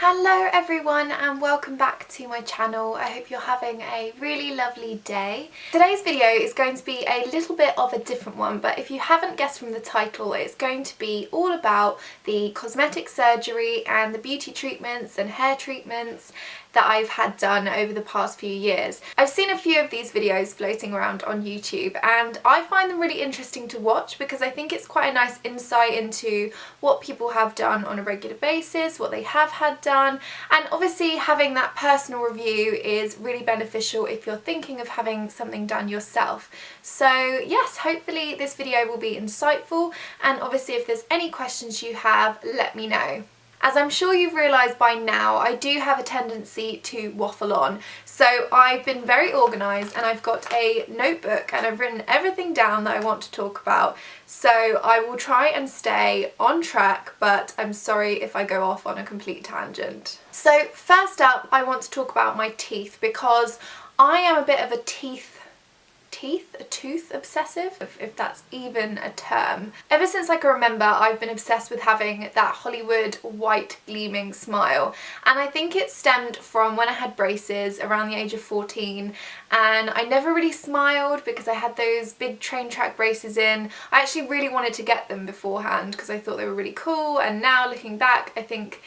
Hello everyone and welcome back to my channel. I hope you're having a really lovely day. Today's video is going to be a little bit of a different one, but if you haven't guessed from the title, it's going to be all about the cosmetic surgery and the beauty treatments and hair treatments that I've had done over the past few years. I've seen a few of these videos floating around on YouTube and I find them really interesting to watch because I think it's quite a nice insight into what people have done on a regular basis, what they have had done, and obviously having that personal review is really beneficial if you're thinking of having something done yourself. So yes, hopefully this video will be insightful, and obviously if there's any questions you have, let me know. As I'm sure you've realised by now, I do have a tendency to waffle on. So I've been very organised and I've got a notebook and I've written everything down that I want to talk about. So I will try and stay on track, but I'm sorry if I go off on a complete tangent. So first up, I want to talk about my teeth because I am a bit of a tooth obsessive, if that's even a term. Ever since I can remember, I've been obsessed with having that Hollywood white gleaming smile, and I think it stemmed from when I had braces around the age of 14, and I never really smiled because I had those big train track braces in. I actually really wanted to get them beforehand because I thought they were really cool, and now looking back I think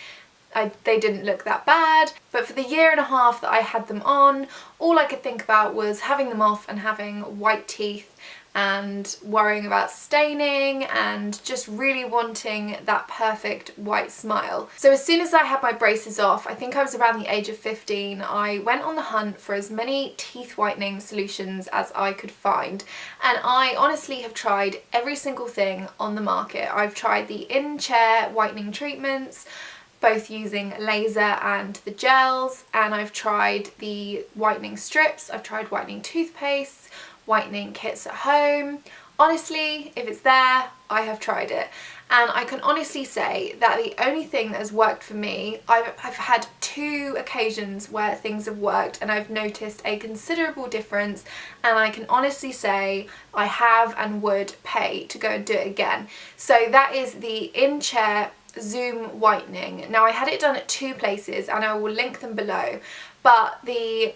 they didn't look that bad, but for the year and a half that I had them on, all I could think about was having them off and having white teeth and worrying about staining and just really wanting that perfect white smile. So as soon as I had my braces off, I think I was around the age of 15, I went on the hunt for as many teeth whitening solutions as I could find, and I honestly have tried every single thing on the market. I've tried the in-chair whitening treatments, both using laser and the gels, and I've tried the whitening strips, I've tried whitening toothpaste, whitening kits at home. Honestly, if it's there, I have tried it, and I can honestly say that the only thing that has worked for me, I've had 2 occasions where things have worked and I've noticed a considerable difference, and I can honestly say I have and would pay to go and do it again. So that is the in-chair Zoom whitening. Now I had it done at 2 places and I will link them below, but the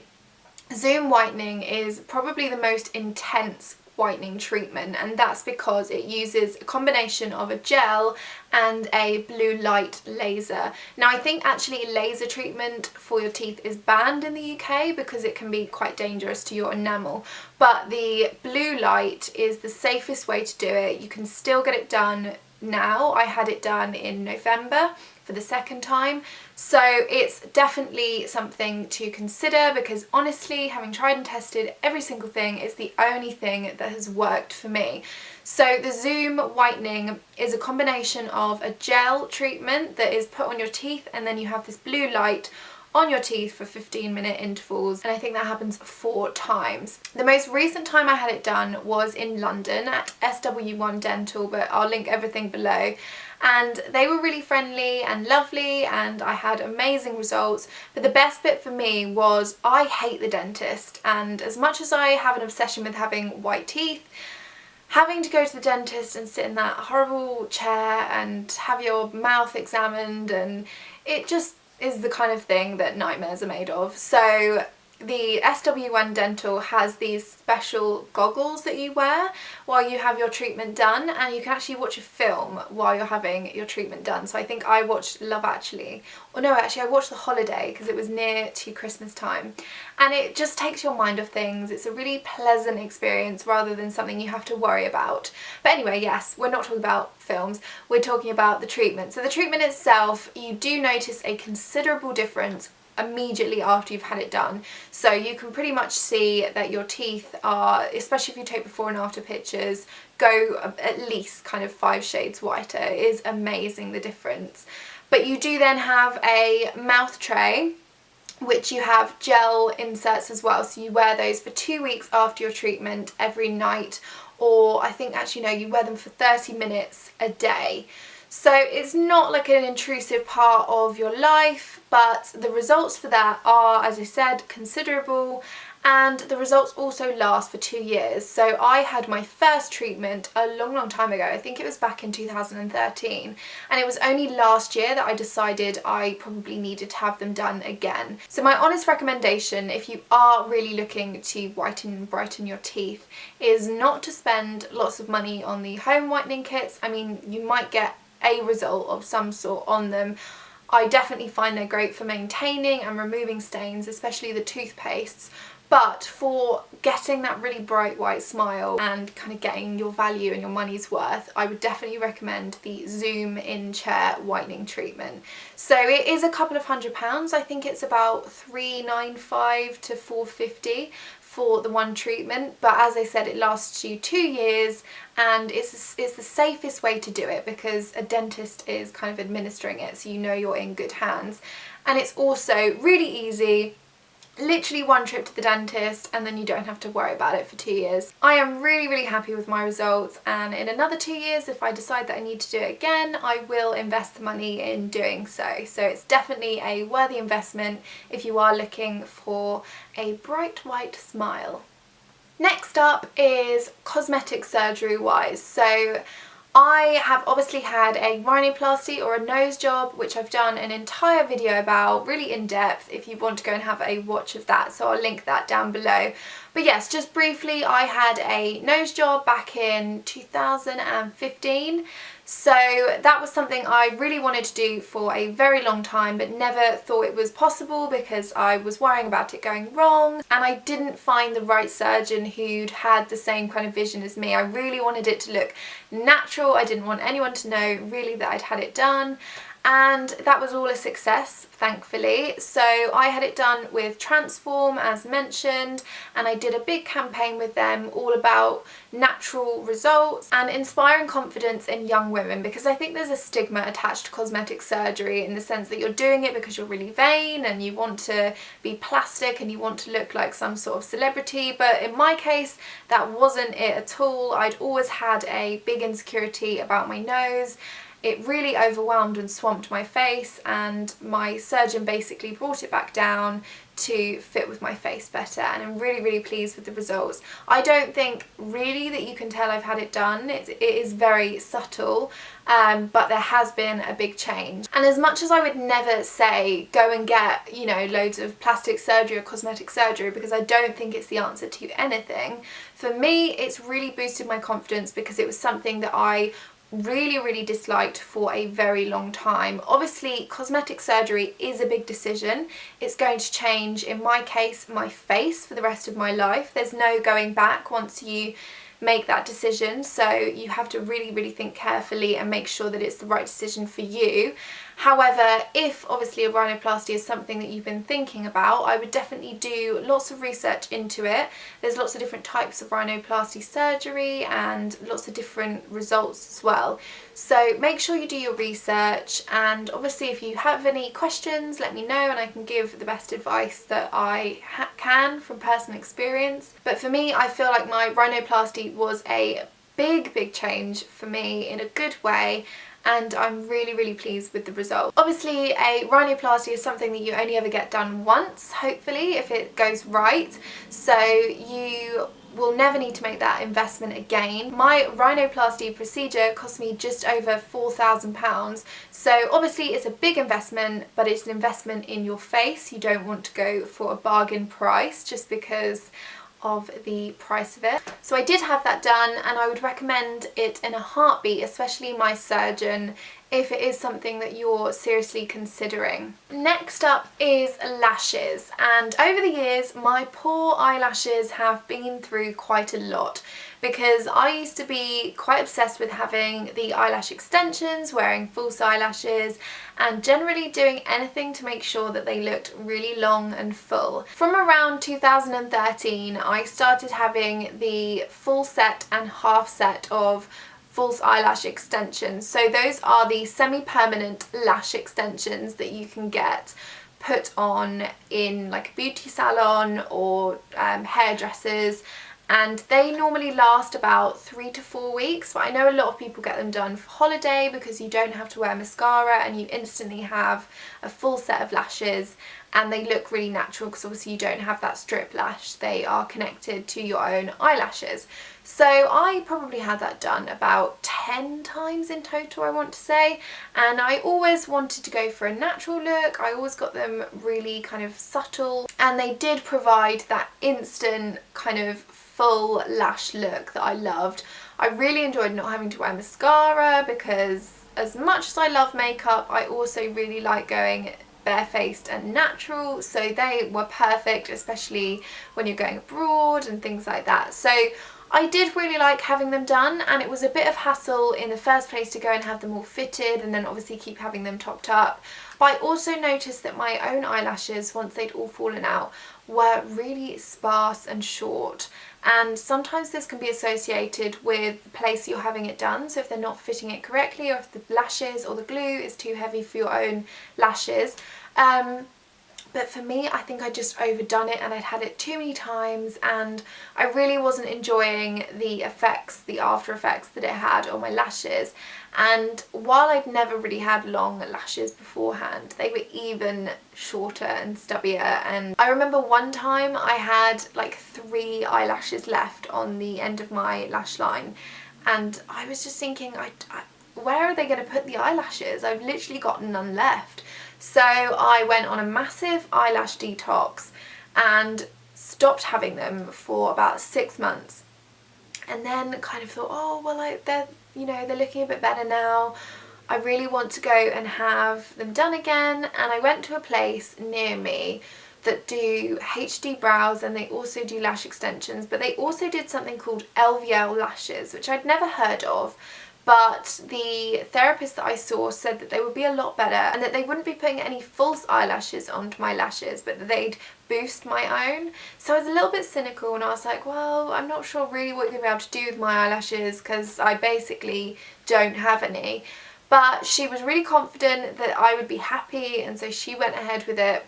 Zoom whitening is probably the most intense whitening treatment, and that's because it uses a combination of a gel and a blue light laser. Now I think actually laser treatment for your teeth is banned in the UK because it can be quite dangerous to your enamel, but the blue light is the safest way to do it. You can still get it done now. I had it done in November for the 2nd time, so it's definitely something to consider because honestly, having tried and tested every single thing, it's the only thing that has worked for me. So the Zoom whitening is a combination of a gel treatment that is put on your teeth, and then you have this blue light on your teeth for 15-minute intervals, and I think that happens 4 times. The most recent time I had it done was in London at SW1 Dental, but I'll link everything below, and they were really friendly and lovely and I had amazing results. But the best bit for me was I hate the dentist, and as much as I have an obsession with having white teeth, having to go to the dentist and sit in that horrible chair and have your mouth examined, and it just is the kind of thing that nightmares are made of. So the SW1 Dental has these special goggles that you wear while you have your treatment done, and you can actually watch a film while you're having your treatment done. So I think I watched Love Actually, or no, actually I watched The Holiday because it was near to Christmas time, and it just takes your mind off things. It's a really pleasant experience rather than something you have to worry about. But anyway, yes, we're not talking about films, we're talking about the treatment. So the treatment itself, you do notice a considerable difference immediately after you've had it done. So you can pretty much see that your teeth are, especially if you take before and after pictures, go at least kind of 5 shades whiter. It is amazing the difference. But you do then have a mouth tray, which you have gel inserts as well, so you wear those for 2 weeks after your treatment every night, or I think actually no, you wear them for 30 minutes a day. So it's not like an intrusive part of your life, but the results for that are, as I said, considerable, and the results also last for 2 years. So I had my first treatment a long time ago. I think it was back in 2013, and it was only last year that I decided I probably needed to have them done again. So my honest recommendation, if you are really looking to whiten and brighten your teeth, is not to spend lots of money on the home whitening kits. I mean, you might get a result of some sort on them. I definitely find they're great for maintaining and removing stains, especially the toothpastes. But for getting that really bright white smile and kind of getting your value and your money's worth, I would definitely recommend the Zoom in-chair whitening treatment. So it is a couple of £100. I think it's about £395 to £450 for the one treatment, but as I said, it lasts you 2 years, and it's the safest way to do it because a dentist is kind of administering it, so you know you're in good hands. And it's also really easy. Literally one trip to the dentist and then you don't have to worry about it for 2 years. I am really happy with my results, and in another 2 years, if I decide that I need to do it again, I will invest the money in doing so. So it's definitely a worthy investment if you are looking for a bright white smile. Next up is cosmetic surgery wise. So I have obviously had a rhinoplasty or a nose job, which I've done an entire video about, really in depth, if you want to go and have a watch of that, so I'll link that down below. But yes, just briefly, I had a nose job back in 2015. So that was something I really wanted to do for a very long time, but never thought it was possible because I was worrying about it going wrong, and I didn't find the right surgeon who'd had the same kind of vision as me. I really wanted it to look natural. I didn't want anyone to know really that I'd had it done. And that was all a success, thankfully. So I had it done with Transform, as mentioned, and I did a big campaign with them all about natural results and inspiring confidence in young women, because I think there's a stigma attached to cosmetic surgery in the sense that you're doing it because you're really vain and you want to be plastic and you want to look like some sort of celebrity. But in my case, that wasn't it at all. I'd always had a big insecurity about my nose. It really overwhelmed and swamped my face, and my surgeon basically brought it back down to fit with my face better, and I'm really pleased with the results. I don't think really that you can tell I've had it done. It is very subtle, but there has been a big change. And as much as I would never say go and get, you know, loads of plastic surgery or cosmetic surgery, because I don't think it's the answer to anything, for me it's really boosted my confidence because it was something that I really disliked for a very long time. Obviously, cosmetic surgery is a big decision. It's going to change, in my case, my face for the rest of my life. There's no going back once you make that decision, so you have to really think carefully and make sure that it's the right decision for you. However, if obviously a rhinoplasty is something that you've been thinking about, I would definitely do lots of research into it. There's lots of different types of rhinoplasty surgery and lots of different results as well. So make sure you do your research, and obviously if you have any questions, let me know and I can give the best advice that I can from personal experience. But for me, I feel like my rhinoplasty was a big change for me in a good way, and I'm really pleased with the result. Obviously, a rhinoplasty is something that you only ever get done once, hopefully, if it goes right. So you will never need to make that investment again. My rhinoplasty procedure cost me just over £4,000. So obviously it's a big investment, but it's an investment in your face. You don't want to go for a bargain price just because of the price of it. So I did have that done, and I would recommend it in a heartbeat, especially my surgeon, if it is something that you're seriously considering. Next up is lashes, and over the years my poor eyelashes have been through quite a lot, because I used to be quite obsessed with having the eyelash extensions, wearing false eyelashes, and generally doing anything to make sure that they looked really long and full. From around 2013, I started having the full set and half set of false eyelash extensions. So those are the semi-permanent lash extensions that you can get put on in like a beauty salon or hairdressers, and they normally last about 3 to 4 weeks, but I know a lot of people get them done for holiday because you don't have to wear mascara and you instantly have a full set of lashes, and they look really natural because obviously you don't have that strip lash. They are connected to your own eyelashes. So I probably had that done about 10 times in total, I want to say, and I always wanted to go for a natural look. I always got them really kind of subtle, and they did provide that instant kind of full lash look that I loved. I really enjoyed not having to wear mascara because as much as I love makeup, I also really like going barefaced and natural, so they were perfect, especially when you're going abroad and things like that. So I did really like having them done, and it was a bit of hassle in the first place to go and have them all fitted and then obviously keep having them topped up. But I also noticed that my own eyelashes, once they'd all fallen out, were really sparse and short, and sometimes this can be associated with the place you're having it done. So if they're not fitting it correctly, or if the lashes or the glue is too heavy for your own lashes. But for me, I think I just overdone it, and I'd had it too many times, and I really wasn't enjoying the effects, the after effects that it had on my lashes. And while I'd never really had long lashes beforehand, they were even shorter and stubbier. And I remember one time I had like 3 eyelashes left on the end of my lash line, and I was just thinking, where are they going to put the eyelashes? I've literally got none left. So I went on a massive eyelash detox and stopped having them for about 6 months, and then kind of thought, oh well, they're looking a bit better now. I really want to go and have them done again, and I went to a place near me that do HD brows, and they also do lash extensions, but they also did something called LVL lashes, which I'd never heard of. But the therapist that I saw said that they would be a lot better, and that they wouldn't be putting any false eyelashes onto my lashes, but that they'd boost my own. So I was a little bit cynical, and I was like, well, I'm not sure really what you're going to be able to do with my eyelashes because I basically don't have any. But she was really confident that I would be happy, and so she went ahead with it.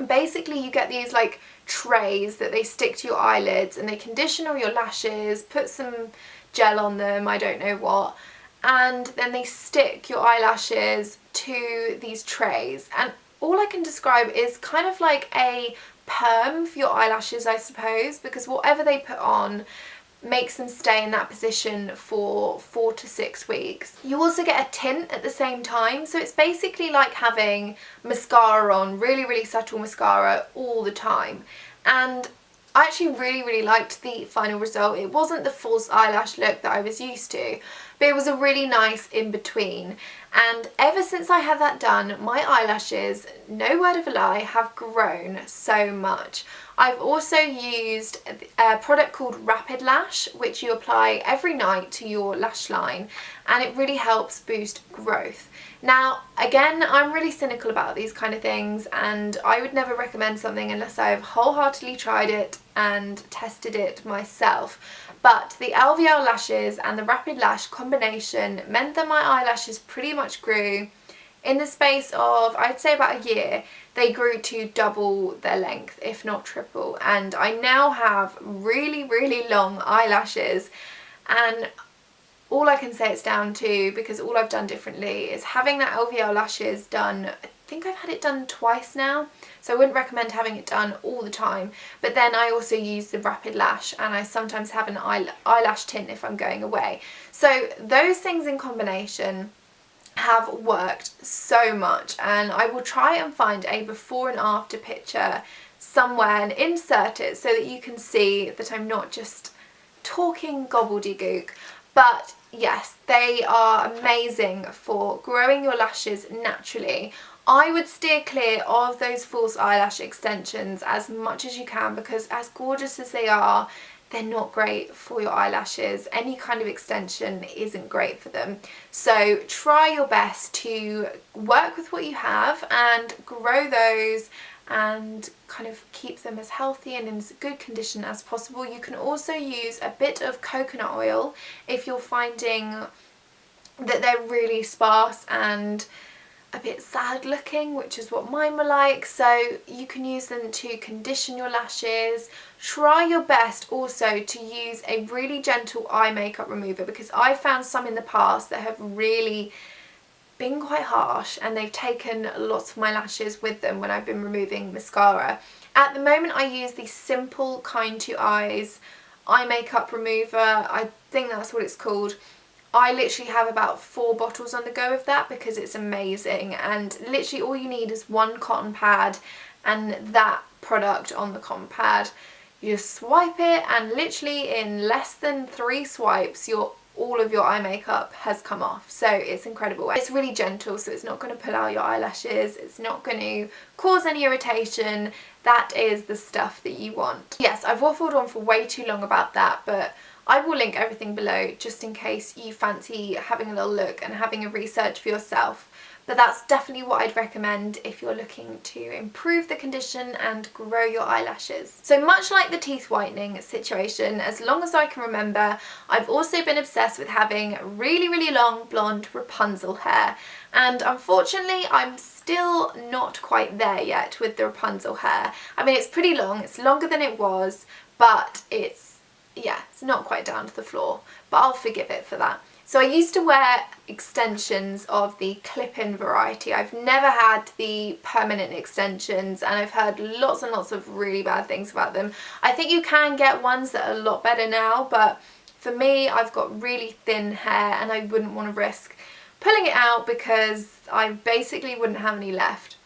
Basically, you get these like trays that they stick to your eyelids, and they condition all your lashes, put some gel on them, I don't know what, and then they stick your eyelashes to these trays, and all I can describe is kind of like a perm for your eyelashes, I suppose, because whatever they put on makes them stay in that position for 4 to 6 weeks. You also get a tint at the same time, so it's basically like having mascara on, really subtle mascara all the time. And I actually really liked the final result. It wasn't the false eyelash look that I was used to, but it was a really nice in-between. And ever since I had that done, my eyelashes, no word of a lie, have grown so much. I've also used a product called Rapid Lash, which you apply every night to your lash line, and it really helps boost growth. Now, again, I'm really cynical about these kind of things, and I would never recommend something unless I've wholeheartedly tried it and tested it myself. But the LVL lashes and the Rapid Lash combination meant that my eyelashes pretty much grew in the space of, I'd say, about a year. They grew to double their length, if not triple, and I now have really long eyelashes. And all I can say it's down to, because all I've done differently, is having that LVL lashes done. I think I've had it done twice now, so I wouldn't recommend having it done all the time. But then I also use the Rapid Lash, and I sometimes have an eyelash tint if I'm going away. So those things in combination have worked so much, and I will try and find a before and after picture somewhere and insert it so that you can see that I'm not just talking gobbledygook. But yes, they are amazing for growing your lashes naturally. I would steer clear of those false eyelash extensions as much as you can, because as gorgeous as they are, they're not great for your eyelashes. Any kind of extension isn't great for them. So try your best to work with what you have and grow those and kind of keep them as healthy and in as good condition as possible. You can also use a bit of coconut oil if you're finding that they're really sparse and a bit sad looking, which is what mine were like. So you can use them to condition your lashes. Try your best also to use a really gentle eye makeup remover, because I found some in the past that have really been quite harsh and they've taken lots of my lashes with them when I've been removing mascara. At the moment I use the Simple Kind to Eyes eye makeup remover. I think that's what it's called. I literally have about 4 bottles on the go of that because it's amazing, and literally all you need is one cotton pad and that product on the cotton pad. You just swipe it and literally in less than 3 swipes all of your eye makeup has come off. So it's incredible. It's really gentle, so it's not going to pull out your eyelashes, it's not going to cause any irritation. That is the stuff that you want. Yes, I've waffled on for way too long about that, but I will link everything below just in case you fancy having a little look and having a research for yourself. But that's definitely what I'd recommend if you're looking to improve the condition and grow your eyelashes. So much like the teeth whitening situation, as long as I can remember, I've also been obsessed with having really, really long blonde Rapunzel hair. And unfortunately, I'm still not quite there yet with the Rapunzel hair. I mean, it's pretty long, it's longer than it was, but it's not quite down to the floor, but I'll forgive it for that. So I used to wear extensions of the clip-in variety. I've never had the permanent extensions, and I've heard lots and lots of really bad things about them. I think you can get ones that are a lot better now, but for me, I've got really thin hair and I wouldn't want to risk pulling it out because I basically wouldn't have any left.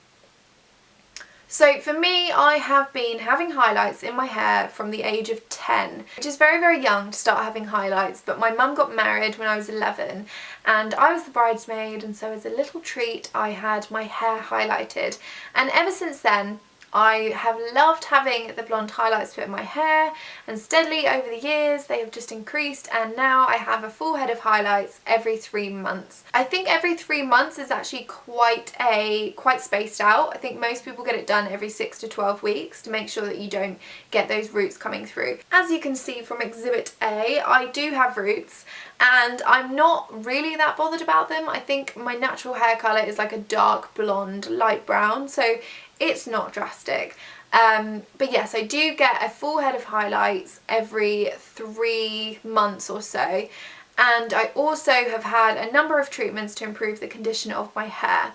So for me, I have been having highlights in my hair from the age of 10, which is very, very young to start having highlights, but my mum got married when I was 11 and I was the bridesmaid, and so as a little treat I had my hair highlighted, and ever since then I have loved having the blonde highlights put in my hair, and steadily over the years they have just increased, and now I have a full head of highlights every 3 months. I think every 3 months is actually quite spaced out. I think most people get it done every 6 to 12 weeks to make sure that you don't get those roots coming through. As you can see from Exhibit A, I do have roots and I'm not really that bothered about them. I think my natural hair colour is like a dark blonde, light brown, so it's not drastic. But yes, I do get a full head of highlights every 3 months or so, and I also have had a number of treatments to improve the condition of my hair.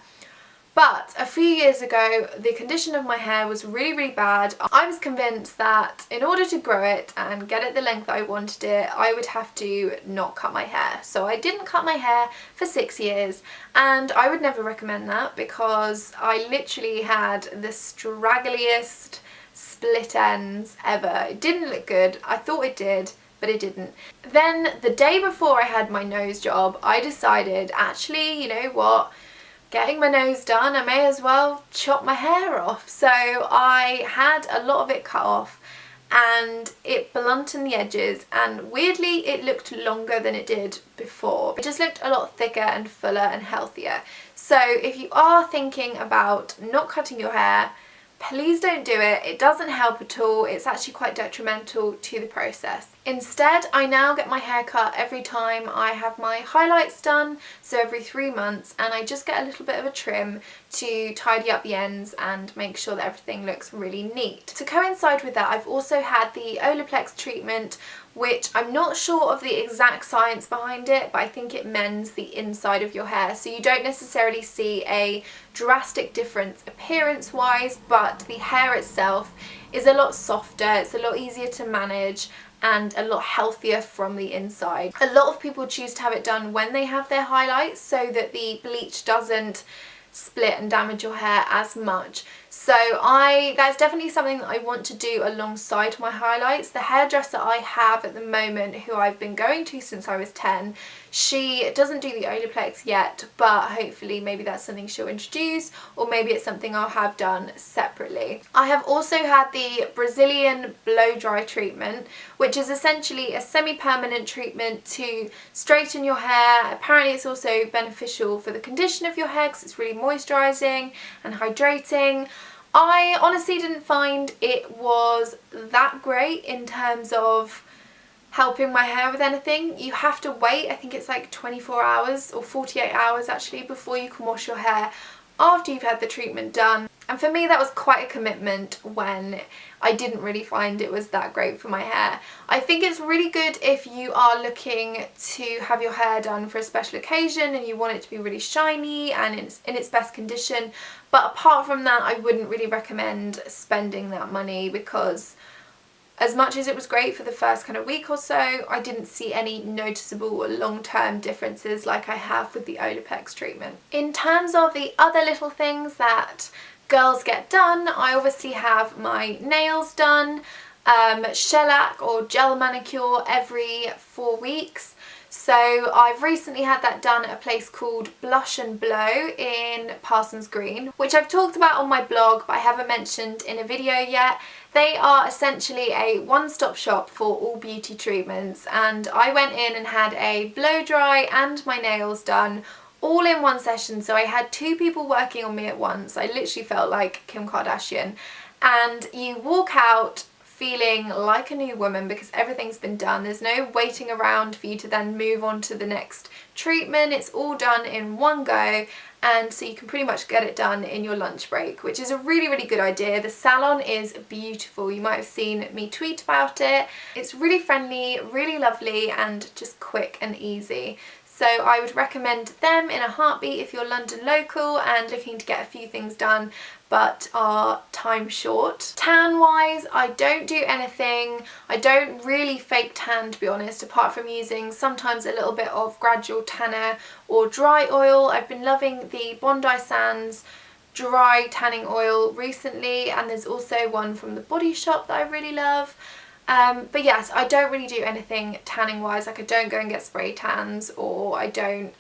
But a few years ago, the condition of my hair was really, really bad. I was convinced that in order to grow it and get it the length that I wanted it, I would have to not cut my hair. So I didn't cut my hair for 6 years, and I would never recommend that because I literally had the straggliest split ends ever. It didn't look good. I thought it did, but it didn't. Then the day before I had my nose job, I decided, actually, you know what? Getting my nose done, I may as well chop my hair off. So I had a lot of it cut off and it blunted the edges, and weirdly it looked longer than it did before. It just looked a lot thicker and fuller and healthier. So if you are thinking about not cutting your hair, please don't do it. It doesn't help at all. It's actually quite detrimental to the process. Instead, I now get my hair cut every time I have my highlights done, so every 3 months, and I just get a little bit of a trim to tidy up the ends and make sure that everything looks really neat. To coincide with that, I've also had the Olaplex treatment, which I'm not sure of the exact science behind it, but I think it mends the inside of your hair, so you don't necessarily see a drastic difference appearance wise, but the hair itself is a lot softer, it's a lot easier to manage and a lot healthier from the inside. A lot of people choose to have it done when they have their highlights so that the bleach doesn't split and damage your hair as much. So that's definitely something that I want to do alongside my highlights. The hairdresser I have at the moment, who I've been going to since I was 10, she doesn't do the Olaplex yet, but hopefully maybe that's something she'll introduce, or maybe it's something I'll have done separately. I have also had the Brazilian blow dry treatment, which is essentially a semi-permanent treatment to straighten your hair. Apparently it's also beneficial for the condition of your hair because it's really moisturising and hydrating. I honestly didn't find it was that great in terms of helping my hair with anything. You have to wait, I think it's like 24 hours or 48 hours actually before you can wash your hair after you've had the treatment done. And for me that was quite a commitment when I didn't really find it was that great for my hair. I think it's really good if you are looking to have your hair done for a special occasion and you want it to be really shiny and in its best condition, but apart from that I wouldn't really recommend spending that money, because as much as it was great for the first kind of week or so, I didn't see any noticeable long-term differences like I have with the Olaplex treatment. In terms of the other little things that girls get done, I obviously have my nails done, shellac or gel manicure every 4 weeks. So I've recently had that done at a place called Blush and Blow in Parsons Green, which I've talked about on my blog but I haven't mentioned in a video yet. They are essentially a one-stop shop for all beauty treatments, and I went in and had a blow dry and my nails done all in one session. So I had 2 people working on me at once. I literally felt like Kim Kardashian, and you walk out feeling like a new woman because everything's been done. There's no waiting around for you to then move on to the next treatment. It's all done in one go, and so you can pretty much get it done in your lunch break, which is a really, really good idea. The salon is beautiful. You might have seen me tweet about it. It's really friendly, really lovely, and just quick and easy. So I would recommend them in a heartbeat if you're London local and looking to get a few things done but are time short. Tan wise, I don't do anything. I don't really fake tan, to be honest, apart from using sometimes a little bit of gradual tanner or dry oil. I've been loving the Bondi Sands dry tanning oil recently, and there's also one from the Body Shop that I really love. But yes, I don't really do anything tanning wise. Like I don't go and get spray tans, or I don't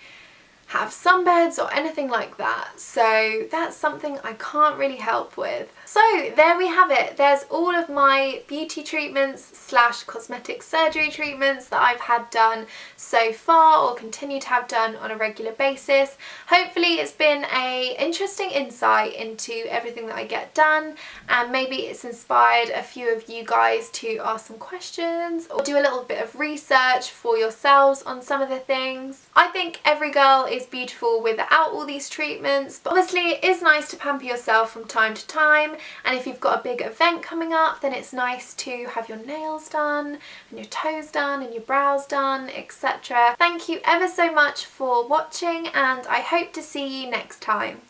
have sunbeds or anything like that. So that's something I can't really help with. So there we have it. There's all of my beauty treatments / cosmetic surgery treatments that I've had done so far or continue to have done on a regular basis. Hopefully it's been an interesting insight into everything that I get done, and maybe it's inspired a few of you guys to ask some questions or do a little bit of research for yourselves on some of the things. I think every girl is beautiful without all these treatments, but obviously it is nice to pamper yourself from time to time, and if you've got a big event coming up then it's nice to have your nails done and your toes done and your brows done, etc. Thank you ever so much for watching, and I hope to see you next time.